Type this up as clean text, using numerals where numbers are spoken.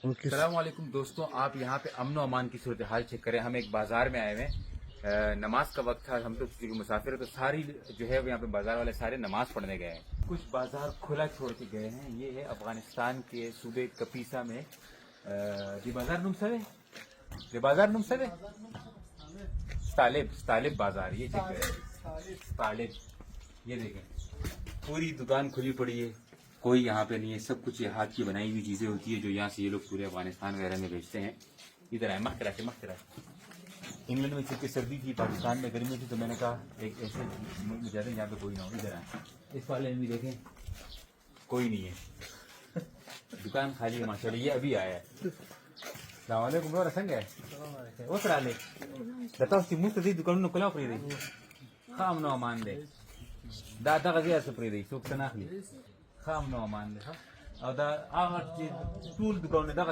السلام علیکم دوستوں، آپ یہاں پہ امن و امان کی صورتحال چیک کریں. ہم ایک بازار میں آئے ہوئے ہیں. نماز کا وقت تھا. ہم تو کسی مسافر ہیں تو ساری جو ہے یہاں پہ بازار والے سارے نماز پڑھنے گئے ہیں. کچھ بازار کھلا چھوڑ کے گئے ہیں. یہ ہے افغانستان کے صوبے کپیسا میں دی بازار نم سوے دی بازار نم سوے طالب بازار. یہ چیک کریں طالب. یہ دیکھیں پوری دکان کھلی پڑی ہے. کوئی یہاں پہ نہیں ہے. سب کچھ یہ ہاتھ کی بنائی ہوئی چیزیں ہوتی ہے جو یہاں سے یہ لوگ پورے افغانستان وغیرہ میں بیچتے ہیں. ادھر آئے مخترا انگلینڈ میں چونکہ سردی تھی، پاکستان میں گرمی تھی، تو میں نے کہا ایک ایسے ملک میں جاتے ہیں جہاں پہ کوئی نہ ہو. ادھر آئے اس والے میں بھی دیکھیں کوئی نہیں ہے. دکان خالی ہے ماشاء اللہ. یہ ابھی آیا ہے. السلام علیکم برو رسنگ ہے وہ سر آلے بتاؤ سی مفت دکان کلا پری دی خام نو امان دے دا غزیہ سپری دی سوک سناخلی خام نو امان دے او دا هغه چې ټول دکان